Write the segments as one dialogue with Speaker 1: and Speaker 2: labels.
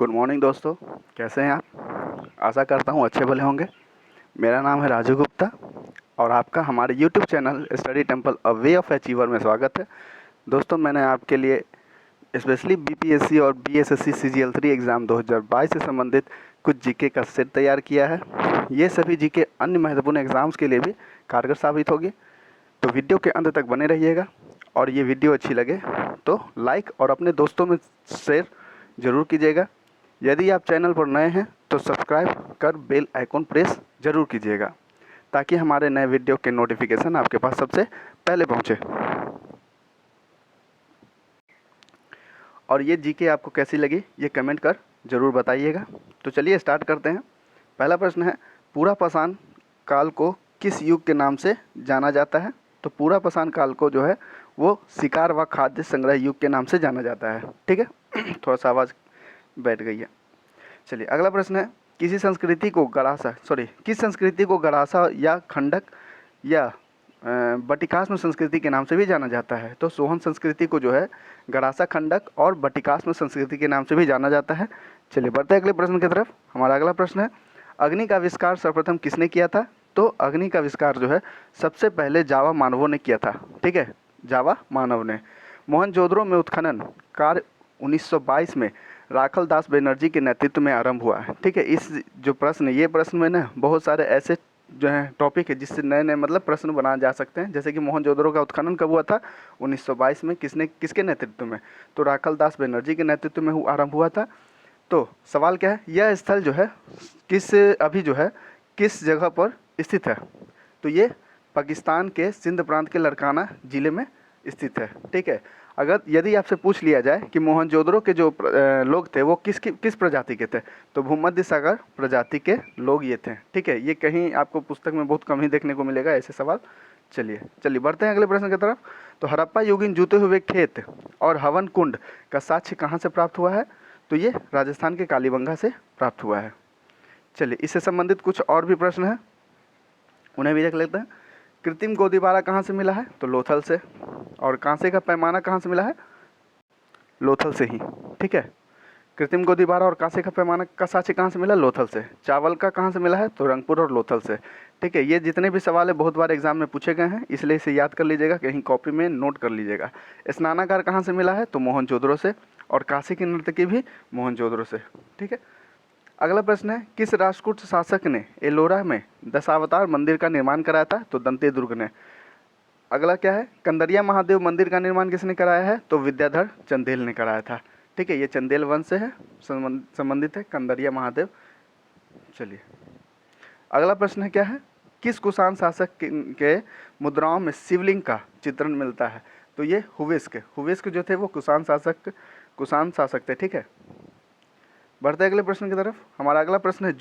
Speaker 1: Good morning दोस्तों, कैसे हैं आप। आशा करता हूँ अच्छे भले होंगे। मेरा नाम है राजू गुप्ता और आपका हमारे YouTube channel study temple a way of achiever में स्वागत है। दोस्तों, मैंने आपके लिए स्पेशली बीपीएससी और बीएसएससी सीजीएल 3 एग्ज़ाम 2022 से संबंधित कुछ जीके का सेट तैयार किया है। ये सभी जीके अन्य महत्वपूर्ण एग्ज़ाम्स के लिए भी कारगर साबित होगी, तो वीडियो के अंत तक बने रहिएगा। और ये वीडियो अच्छी लगे तो लाइक और अपने दोस्तों में शेयर ज़रूर कीजिएगा। यदि आप चैनल पर नए हैं तो सब्सक्राइब कर बेल आइकॉन प्रेस ज़रूर कीजिएगा, ताकि हमारे नए वीडियो के नोटिफिकेशन आपके पास सबसे पहले पहुंचे। और ये जीके आपको कैसी लगी ये कमेंट कर ज़रूर बताइएगा। तो चलिए स्टार्ट करते हैं। पहला प्रश्न है, पूरा पाषाण काल को किस युग के नाम से जाना जाता है। तो पूरा पाषाण काल को जो है वो शिकार व खाद्य संग्रह युग के नाम से जाना जाता है। ठीक है थोड़ा सा आवाज़ बैठ गई है। चलिए अगला प्रश्न है, किस संस्कृति को गरासा या खंडक या बटिकास्म संस्कृति के नाम से भी जाना जाता है। तो सोहन संस्कृति को जो है गरासा, खंडक और बटिकास्म संस्कृति के नाम से भी जाना जाता है। चलिए बढ़ते हैं अगले प्रश्न की तरफ। हमारा अगला प्रश्न है, अग्नि का आविष्कार सर्वप्रथम किसने किया था। तो अग्नि का आविष्कार जो है सबसे पहले जावा मानवों ने किया था। ठीक है, जावा मानव ने। मोहनजोदड़ो में उत्खनन कार्य 1922 में राखल दास बनर्जी के नेतृत्व में आरंभ हुआ है। ठीक है, इस जो प्रश्न ये प्रश्न में ना बहुत सारे ऐसे जो है टॉपिक है जिससे नए नए मतलब प्रश्न बनाए जा सकते हैं। जैसे कि मोहनजोदड़ो का उत्खनन कब हुआ था, 1922 में। किसके नेतृत्व में, तो राखल दास बनर्जी के नेतृत्व में आरंभ हुआ था। तो सवाल क्या है, यह स्थल जो है किस जगह पर स्थित है। तो ये पाकिस्तान के सिंध प्रांत के लड़काना ज़िले में स्थित है। ठीक है, अगर यदि आपसे पूछ लिया जाए कि मोहनजोदड़ो के जो लोग थे वो किस प्रजाति के थे, तो भूमध्य सागर प्रजाति के लोग ये थे। ठीक है, ये कहीं आपको पुस्तक में बहुत कम ही देखने को मिलेगा ऐसे सवाल। चलिए बढ़ते हैं अगले प्रश्न की तरफ। तो हड़प्पा युगीन जूते हुए खेत और हवन कुंड का साक्ष्य कहाँ से प्राप्त हुआ है। तो ये राजस्थान के कालीबंगा से प्राप्त हुआ है। चलिए इससे संबंधित कुछ और भी प्रश्न हैं, उन्हें भी देख लेते हैं। कृत्रिम गोदीबारा कहाँ से मिला है, तो लोथल से। और कांसे का पैमाना कहाँ से मिला है, लोथल से ही। ठीक है, कृत्रिम गोदीबारा और कांसे का पैमाना का साक्ष्य कहाँ से मिला, लोथल से। चावल का कहाँ से मिला है, तो रंगपुर और लोथल से। ठीक है, ये जितने भी सवाल है बहुत बार एग्जाम में पूछे गए हैं, इसलिए इसे याद कर लीजिएगा, कहीं कॉपी में नोट कर लीजिएगा। स्नानागार कहाँ से मिला है, तो मोहनजोदड़ो से। और काशी की नर्तकी भी मोहनजोदड़ो से। ठीक है, अगला प्रश्न है, किस राष्ट्रकूट शासक ने एलोरा में दशावतार मंदिर का निर्माण कराया था, तो दंते दुर्ग ने। अगला क्या है, कंदरिया महादेव मंदिर का निर्माण किसने कराया है, तो विद्याधर चंदेल ने कराया था। ठीक है, ये चंदेल वंश से है संबंधित है कंदरिया महादेव। चलिए अगला प्रश्न है, क्या है, किस कुषाण शासक के मुद्राओं में शिवलिंग का चित्रण मिलता है। तो ये हुवेस्क जो थे वो कुषाण शासक थे। ठीक है, बढ़ते अगले प्रश्न की तरफ। हमारा अगला प्रश्न है,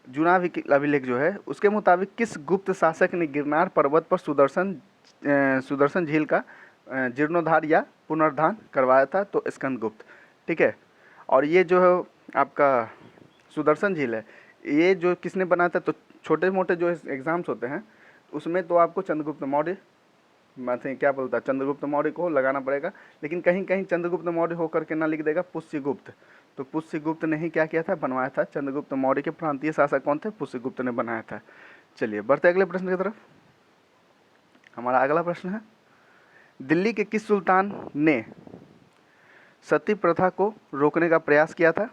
Speaker 1: जूना अभिलेख जो है उसके मुताबिक किस गुप्त शासक ने गिरनार पर्वत पर सुदर्शन झील का जीर्णोद्धार या पुनरुद्धार करवाया था, तो स्कंदगुप्त। ठीक है, और ये जो है आपका सुदर्शन झील है, ये जो किसने बनाया था, तो छोटे मोटे जो एग्जाम्स होते हैं उसमें तो आपको चंद्रगुप्त मौर्य चंद्रगुप्त मौर्य को लगाना पड़ेगा, लेकिन कहीं कहीं चंद्रगुप्त मौर्य होकर के ना लिख देगा पुष्यगुप्त। तो पुष्यगुप्त ने ही क्या किया था, बनवाया था। चंद्रगुप्त मौर्य के प्रांतीय शासक कौन थे, पुष्यगुप्त ने बनाया था। चलिए बढ़ते अगले प्रश्न की तरफ। हमारा अगला प्रश्न है, दिल्ली के किस सुल्तान ने सती प्रथा को रोकने का प्रयास किया था,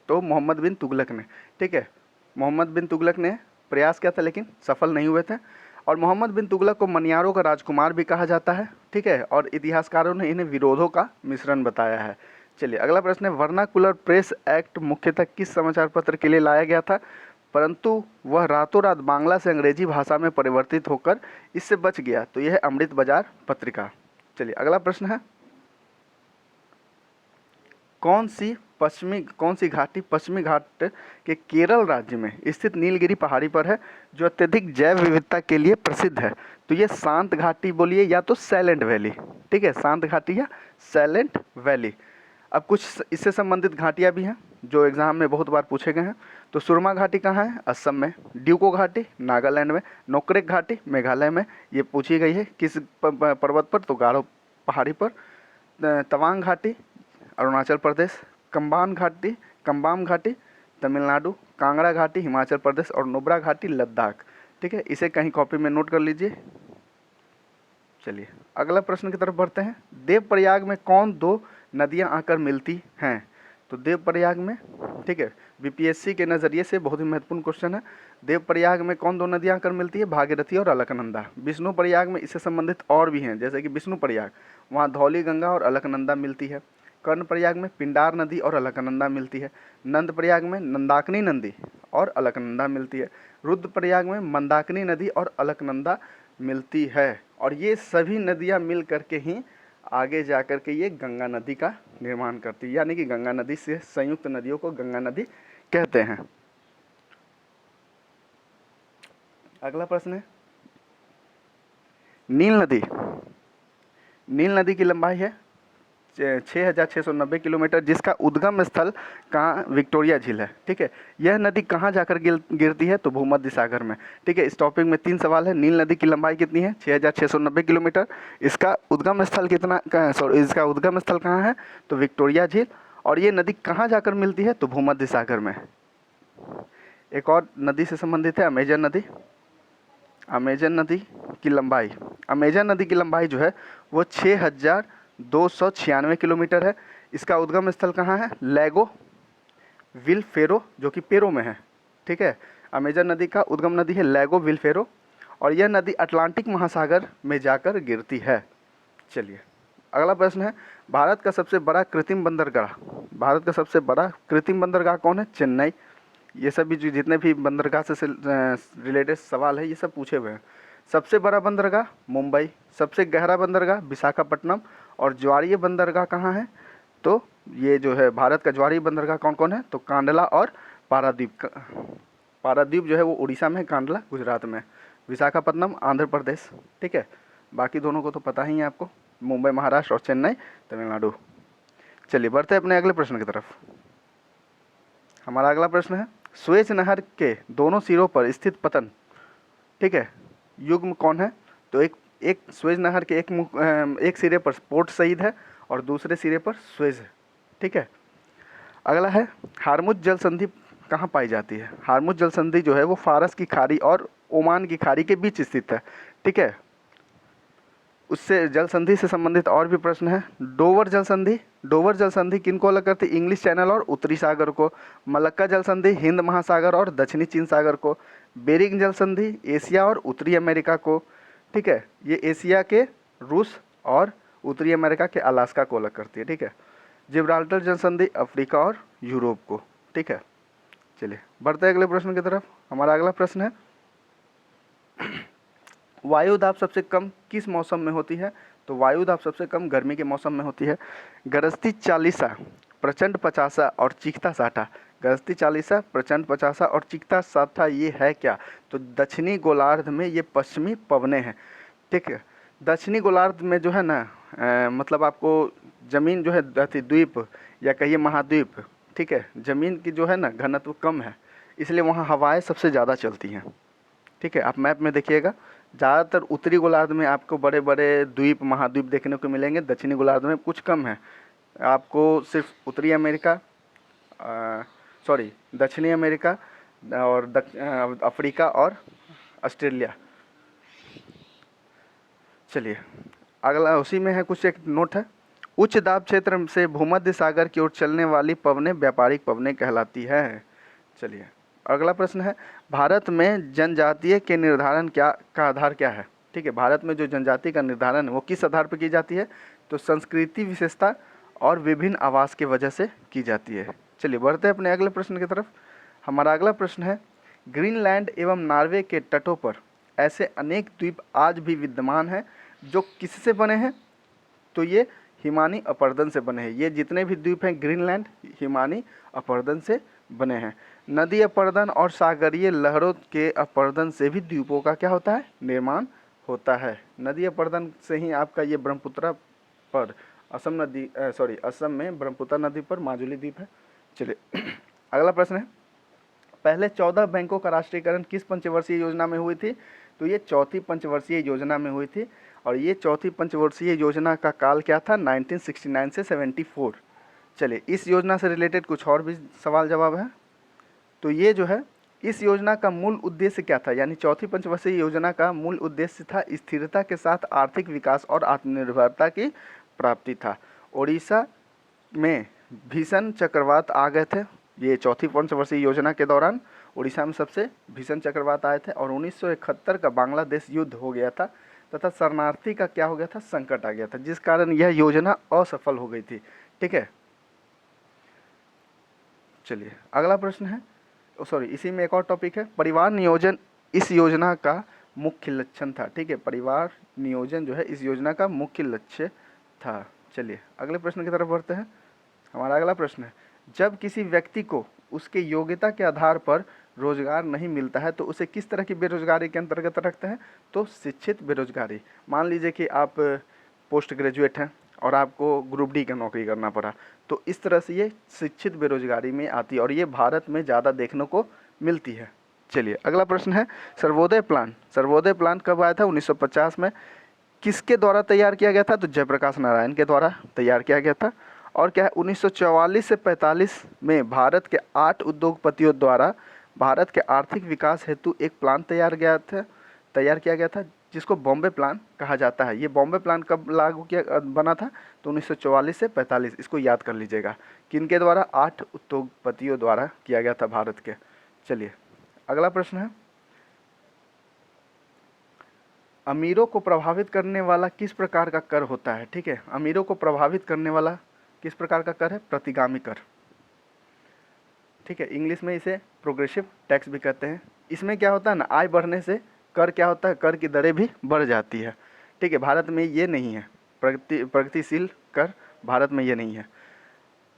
Speaker 1: तो मोहम्मद बिन तुगलक ने। ठीक है, मोहम्मद बिन तुगलक ने प्रयास किया था लेकिन सफल नहीं हुए थे। और मोहम्मद बिन तुगलक को मनियारों का राजकुमार भी कहा जाता है। ठीक है, और इतिहासकारों ने इन्हें विरोधों का मिश्रण बताया है। चलिए अगला प्रश्न है, वर्नाकुलर प्रेस एक्ट मुख्यतः किस समाचार पत्र के लिए लाया गया था, परंतु वह रातों रात बांग्ला से अंग्रेजी भाषा में परिवर्तित होकर इससे बच गया, तो यह है अमृत बाजार पत्रिका। चलिए अगला प्रश्न है, कौन सी घाटी पश्चिमी घाट के केरल राज्य में स्थित नीलगिरी पहाड़ी पर है, जो अत्यधिक जैव विविधता के लिए प्रसिद्ध है। तो ये शांत घाटी बोलिए या तो साइलेंट वैली। ठीक है, शांत घाटी या साइलेंट वैली। अब कुछ इससे संबंधित घाटियाँ भी हैं जो एग्जाम में बहुत बार पूछे गए हैं। तो सुरमा घाटी कहाँ है, असम में। ड्यूको घाटी नागालैंड में। नोक्रेक घाटी मेघालय में, ये पूछी गई है किस पर्वत पर, तो गारो पहाड़ी पर। तवांग घाटी अरुणाचल प्रदेश। कंबाम घाटी तमिलनाडु, कांगड़ा घाटी हिमाचल प्रदेश और नुब्रा घाटी लद्दाख। ठीक है, इसे कहीं कॉपी में नोट कर लीजिए। चलिए अगला प्रश्न की तरफ बढ़ते हैं। देवप्रयाग में कौन दो नदियां आकर मिलती हैं? तो देवप्रयाग में, ठीक है, बीपीएससी के नज़रिए से बहुत ही महत्वपूर्ण क्वेश्चन है। देवप्रयाग में कौन दो नदियां आकर मिलती है? भागीरथी और अलकनंदा। विष्णु प्रयाग में इससे संबंधित और भी हैं, जैसे कि विष्णु प्रयाग, वहाँ धौली गंगा और अलकनंदा मिलती है। कर्ण प्रयाग में पिंडार नदी और अलकनंदा मिलती है। नंद प्रयाग में नंदाकिनी नदी और अलकनंदा मिलती है। रुद्रप्रयाग में मंदाकिनी नदी और अलकनंदा मिलती है। और ये सभी नदियाँ मिल करके ही आगे जा कर के ये गंगा नदी का निर्माण करती है, यानी कि गंगा नदी से संयुक्त नदियों को गंगा नदी कहते हैं। अगला प्रश्न है, नील नदी की लंबाई है 6,690 किलोमीटर, जिसका उद्गम स्थल कहाँ? विक्टोरिया झील है। ठीक है, यह नदी कहाँ जाकर गिरती है? तो भूमध्य सागर में। ठीक है, इस टॉपिक में 3 सवाल है। नील नदी की लंबाई कितनी है? 6,690 किलोमीटर। इसका उद्गम स्थल इसका उद्गम स्थल कहाँ है? तो विक्टोरिया झील। और ये नदी कहाँ जाकर मिलती है? तो भूमध्य सागर में। एक और नदी से संबंधित है, अमेजन नदी। अमेजन नदी की लंबाई जो है वो 6,296 किलोमीटर है। इसका उद्गम स्थल कहाँ है? लैगो विलफेरो, जो कि पेरो में है। ठीक है, अमेजन नदी का उद्गम नदी है लैगो विलफेरो, और यह नदी अटलांटिक महासागर में जाकर गिरती है। चलिए अगला प्रश्न है, भारत का सबसे बड़ा कृत्रिम बंदरगाह कौन है? चेन्नई। ये सभी जितने भी बंदरगाह से रिलेटेड सवाल है ये सब पूछे हुए हैं। सबसे बड़ा बंदरगाह मुंबई, सबसे गहरा बंदरगाह विशाखापट्टनम, और ज्वारीय बंदरगाह कहाँ है? तो ये जो है भारत का ज्वारीय बंदरगाह कौन कौन है? तो कांडला और पारादीप। पारादीप जो है वो उड़ीसा में, कांडला गुजरात में, विशाखापट्टनम आंध्र प्रदेश। ठीक है, बाकी दोनों को तो पता ही है आपको, मुंबई महाराष्ट्र और चेन्नई तमिलनाडु। चलिए बढ़ते हैं अपने अगले प्रश्न की तरफ। हमारा अगला प्रश्न है, सुएज नहर के दोनों सिरों पर स्थित पतन, ठीक है, युग्म कौन है? तो एक सुएज नहर के एक सिरे पर पोर्ट सईद है और दूसरे सिरे पर सुएज है। ठीक है, अगला है, हार्मुज जल संधि कहाँ पाई जाती है? हार्मुज जल संधि जो है वो फारस की खाड़ी और ओमान की खाड़ी के बीच स्थित है। ठीक है, उससे जल संधि से संबंधित और भी प्रश्न है। डोवर जल संधि किनको अलग करती? इंग्लिश चैनल और उत्तरी सागर को। मलक्का जल संधि हिंद महासागर और दक्षिणी चीन सागर को। बेरिंग जल संधि एशिया और उत्तरी अमेरिका को। ठीक है, ये एशिया के रूस और उत्तरी अमेरिका के अलास्का को अलग करती है। ठीक है, जिब्राल्टर जल संधि अफ्रीका और यूरोप को। ठीक है, चलिए बढ़ते हैं अगले प्रश्न की तरफ। हमारा अगला प्रश्न है, वायु दाब सबसे कम किस मौसम में होती है? तो वायु दाब सबसे कम गर्मी के मौसम में होती है। गरजती चालीसा, प्रचंड पचासा और चीखता साठा। गरजती चालीसा, प्रचंड पचासा और चीखता साठा ये है क्या? तो दक्षिणी गोलार्ध में ये पश्चिमी पवनें हैं। ठीक है, दक्षिणी गोलार्ध में जो है ना मतलब आपको ज़मीन जो है द्वीप या कहिए महाद्वीप, ठीक है, ज़मीन की जो है ना घनत्व कम है, इसलिए वहाँ हवाएं सबसे ज़्यादा चलती हैं। ठीक है, आप मैप में देखिएगा, ज़्यादातर उत्तरी गोलार्ध में आपको बड़े बड़े द्वीप महाद्वीप देखने को मिलेंगे, दक्षिणी गोलार्ध में कुछ कम है। आपको सिर्फ उत्तरी अमेरिका दक्षिणी अमेरिका और अफ्रीका और ऑस्ट्रेलिया। चलिए अगला उसी में है, कुछ एक नोट है, उच्च दाब क्षेत्र से भूमध्य सागर की ओर चलने वाली पवनें व्यापारिक पवनें कहलाती है। चलिए अगला प्रश्न है, भारत में जनजातीय के निर्धारण का आधार क्या है? ठीक है, भारत में जो जनजाति का निर्धारण है वो किस आधार पर की जाती है? तो संस्कृति विशेषता और विभिन्न आवास की वजह से की जाती है। चलिए बढ़ते हैं अपने अगले प्रश्न की तरफ। हमारा अगला प्रश्न है, ग्रीनलैंड एवं नॉर्वे के तटों पर ऐसे अनेक द्वीप आज भी विद्यमान हैं जो किससे बने हैं? तो ये हिमानी अपरदन से बने हैं। ये जितने भी द्वीप हैं ग्रीनलैंड हिमानी अपरदन से बने हैं। नदी अपरदन और सागरीय लहरों के अपरदन से भी द्वीपों का क्या होता है? निर्माण होता है। नदी अपरदन से ही आपका ये ब्रह्मपुत्र पर असम में ब्रह्मपुत्र नदी पर माजुली द्वीप है। चलिए अगला प्रश्न है, पहले 14 बैंकों का राष्ट्रीयकरण किस पंचवर्षीय योजना में हुई थी? तो ये चौथी पंचवर्षीय योजना में हुई थी, और ये चौथी पंचवर्षीय योजना का काल क्या था? 1969 से 74। चलिए, इस योजना से रिलेटेड कुछ और भी सवाल जवाब है। तो ये जो है, इस योजना का मूल उद्देश्य क्या था, यानी चौथी पंचवर्षीय योजना का मूल उद्देश्य था स्थिरता के साथ आर्थिक विकास और आत्मनिर्भरता की प्राप्ति था। उड़ीसा में भीषण चक्रवात आ गए थे, ये चौथी पंचवर्षीय योजना के दौरान उड़ीसा में सबसे भीषण चक्रवात आए थे, और 1971 का बांग्लादेश युद्ध हो गया था तथा शरणार्थी का क्या हो गया था, संकट आ गया था, जिस कारण यह योजना असफल हो गई थी। ठीक है, चलिए अगला प्रश्न है, सॉरी इसी में एक और टॉपिक है, परिवार नियोजन इस योजना का मुख्य लक्षण था। ठीक है, परिवार नियोजन जो है इस योजना का मुख्य लक्ष्य था। चलिए अगले प्रश्न की तरफ बढ़ते हैं। हमारा अगला प्रश्न है, जब किसी व्यक्ति को उसके योग्यता के आधार पर रोजगार नहीं मिलता है तो उसे किस तरह की बेरोजगारी के अंतर्गत रखते हैं, तो शिक्षित बेरोजगारी। मान लीजिए कि आप पोस्ट ग्रेजुएट हैं और आपको ग्रुप डी का नौकरी करना पड़ा, तो इस तरह से ये शिक्षित बेरोजगारी में आती है और ये भारत में ज़्यादा देखने को मिलती है। चलिए अगला प्रश्न है, सर्वोदय प्लान। सर्वोदय प्लान कब आया था, 1950 में। किसके द्वारा तैयार किया गया था, तो जयप्रकाश नारायण के द्वारा तैयार किया गया था। और क्या है, 1944 से 45 में भारत के 8 उद्योगपतियों द्वारा भारत के आर्थिक विकास हेतु एक प्लान तैयार किया गया था, जिसको बॉम्बे प्लान कहा जाता है। ये बॉम्बे प्लान कब लागू किया बना था, तो 1944 से 45, इसको याद कर लीजिएगा। किनके द्वारा, 8 उद्योगपतियों द्वारा किया गया था भारत के। चलिए अगला प्रश्न है, अमीरों को प्रभावित करने वाला किस प्रकार का कर होता है। ठीक है, अमीरों को प्रभावित करने वाला किस प्रकार का कर है, प्रतिगामी कर। ठीक है, इंग्लिश में इसे प्रोग्रेसिव टैक्स भी कहते हैं। इसमें क्या होता है ना, आय बढ़ने से कर क्या होता है, कर की दरें भी बढ़ जाती है। ठीक है, भारत में ये नहीं है, प्रगतिशील कर भारत में ये नहीं है।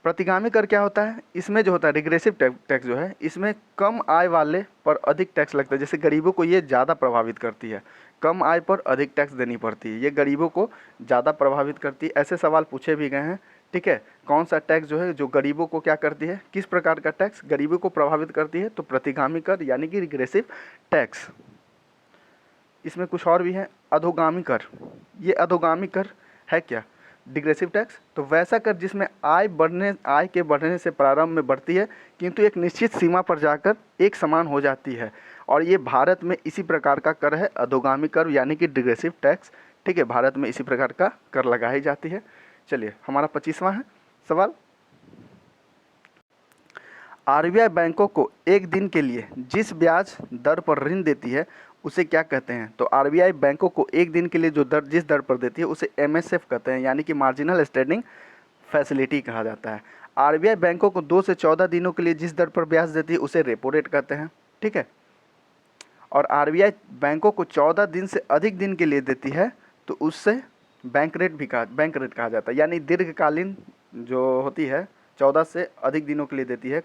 Speaker 1: प्रतिगामी कर क्या होता है, इसमें जो होता है रिग्रेसिव टैक्स जो है, इसमें कम आय वाले पर अधिक टैक्स लगता है। जैसे गरीबों को ये ज़्यादा प्रभावित करती है, कम आय पर अधिक टैक्स देनी पड़ती है, ये गरीबों को ज़्यादा प्रभावित करती है। ऐसे सवाल पूछे भी गए हैं। ठीक है, कौन सा टैक्स जो है जो गरीबों को क्या करती है, किस प्रकार का टैक्स गरीबों को प्रभावित करती है, तो प्रतिगामी कर यानी कि रिग्रेसिव टैक्स। इसमें कुछ और भी है, अधोगामी कर। ये अधोगामी कर है क्या, डिग्रेसिव टैक्स, तो वैसा कर जिसमें आय के बढ़ने से प्रारंभ में बढ़ती है किंतु एक निश्चित सीमा पर जाकर एक समान हो जाती है, और ये भारत में इसी प्रकार का कर है, अधोगामी कर यानी कि डिग्रेसिव टैक्स। ठीक है, भारत में इसी प्रकार का कर लगाई जाती है। चलिए हमारा 25वां है सवाल, आरबीआई बैंकों को एक दिन के लिए जिस ब्याज दर पर ऋण देती है उसे क्या कहते हैं, तो आरबीआई बैंकों को एक दिन के लिए जिस दर पर देती है उसे एमएसएफ कहते हैं, यानी कि मार्जिनल स्टैंडिंग फैसिलिटी कहा जाता है। आरबीआई बैंकों को 2 से 14 दिनों के लिए जिस दर पर ब्याज देती है उसे रेपो रेट कहते हैं। ठीक है, और आरबीआई बैंकों को 14 दिन से अधिक दिन के लिए देती है तो उससे बैंक रेट कहा जाता है, यानी दीर्घकालीन जो होती है 14 से अधिक दिनों के लिए देती है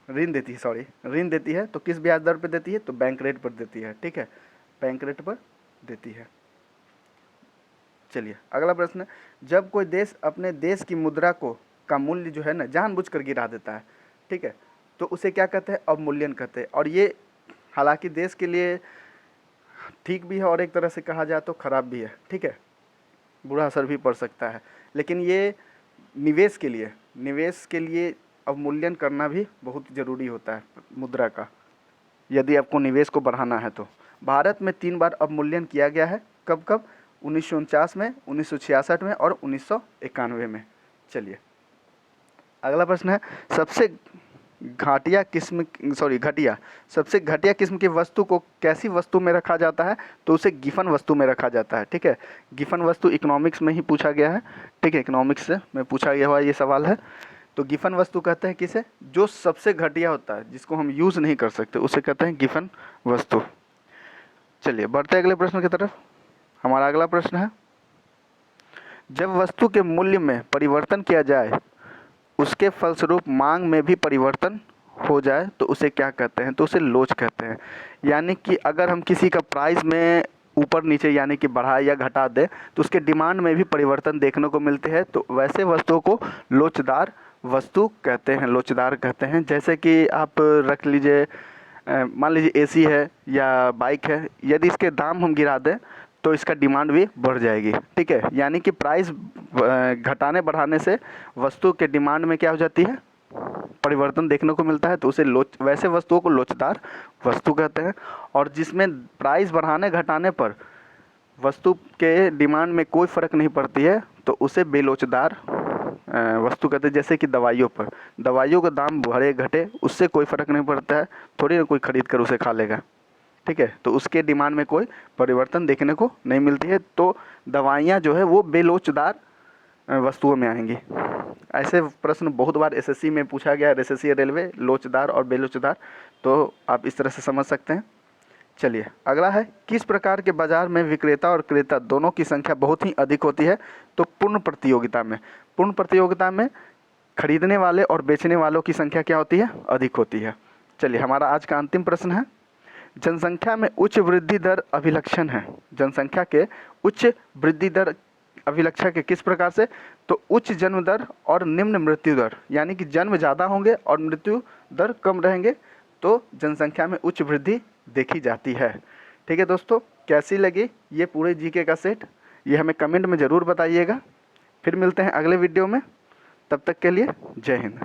Speaker 1: ऋण देती है, तो किस ब्याज दर पर देती है, तो बैंक रेट पर देती है। ठीक है, बैंक रेट पर देती है। चलिए अगला प्रश्न है, जब कोई देश अपने देश की मुद्रा का मूल्य जो है ना जानबूझकर गिरा देता है, ठीक है, तो उसे क्या कहते हैं, अवमूल्यन कहते हैं। और ये हालांकि देश के लिए ठीक भी है और एक तरह से कहा जाए तो खराब भी है। ठीक है, बुरा असर भी पड़ सकता है, लेकिन ये निवेश के लिए अवमूल्यन करना भी बहुत ज़रूरी होता है मुद्रा का, यदि आपको निवेश को बढ़ाना है तो। भारत में 3 बार अवमूल्यन किया गया है, कब कब, 1949 में, 1966 में और 1991 में। चलिए अगला प्रश्न है, सबसे घटिया किस्म की वस्तु को कैसी वस्तु में रखा जाता है, तो उसे गिफन वस्तु में रखा जाता है। ठीक है, गिफन वस्तु इकोनॉमिक्स में ही पूछा गया है। ठीक है, इकोनॉमिक्स से में पूछा गया हुआ ये सवाल है। तो गिफन वस्तु कहते हैं किसे, जो सबसे घटिया होता है, जिसको हम यूज़ नहीं कर सकते, उसे कहते हैं गिफन वस्तु। चलिए बढ़ते अगले प्रश्न की तरफ। हमारा अगला प्रश्न है, जब वस्तु के मूल्य में परिवर्तन किया जाए, उसके फलस्वरूप मांग में भी परिवर्तन हो जाए तो उसे क्या कहते हैं, तो उसे लोच कहते हैं। यानी कि अगर हम किसी का प्राइस में ऊपर नीचे यानी कि बढ़ा या घटा दें तो उसके डिमांड में भी परिवर्तन देखने को मिलते हैं, तो वैसे वस्तुओं को लोचदार वस्तु कहते हैं। जैसे कि आप रख लीजिए, मान लीजिए एसी है या बाइक है, यदि इसके दाम हम गिरा दें तो इसका डिमांड भी बढ़ जाएगी। ठीक है, यानी कि प्राइस घटाने बढ़ाने से वस्तु के डिमांड में क्या हो जाती है, परिवर्तन देखने को मिलता है। तो उसे वैसे वस्तुओं को लोचदार वस्तु कहते हैं। और जिसमें प्राइस बढ़ाने घटाने पर वस्तु के डिमांड में कोई फ़र्क नहीं पड़ती है तो उसे बेलोचदार वस्तु कहते हैं। जैसे कि दवाइयों पर, दवाइयों का दाम बढ़े घटे उससे कोई फ़र्क नहीं पड़ता है, थोड़ी ना कोई ख़रीद कर उसे खा लेगा। ठीक है, तो उसके डिमांड में कोई परिवर्तन देखने को नहीं मिलती है, तो दवाइयाँ जो है वो बेलोचदार वस्तुओं में आएंगी। ऐसे प्रश्न बहुत बार एसएससी में पूछा गया, एसएससी रेलवे, लोचदार और बेलोचदार, तो आप इस तरह से समझ सकते हैं। चलिए अगला है, किस प्रकार के बाजार में विक्रेता और क्रेता दोनों की संख्या बहुत ही अधिक होती है? तो पूर्ण प्रतियोगिता में। पूर्ण प्रतियोगिता में खरीदने वाले और बेचने वालों की संख्या क्या होती है? अधिक होती है। चलिए हमारा आज का अंतिम प्रश्न है, जनसंख्या में उच्च वृद्धि दर अभिलक्षण है। जनसंख्या के उच्च वृद्धि दर अभिलक्षण के किस प्रकार से? तो उच्च जन्म दर और निम्न मृत्यु दर, यानी कि जन्म ज़्यादा होंगे और मृत्यु दर कम रहेंगे तो जनसंख्या में उच्च वृद्धि देखी जाती है। ठीक है दोस्तों, कैसी लगी ये पूरे जीके का सेट, ये हमें कमेंट में ज़रूर बताइएगा। फिर मिलते हैं अगले वीडियो में, तब तक के लिए जय हिंद।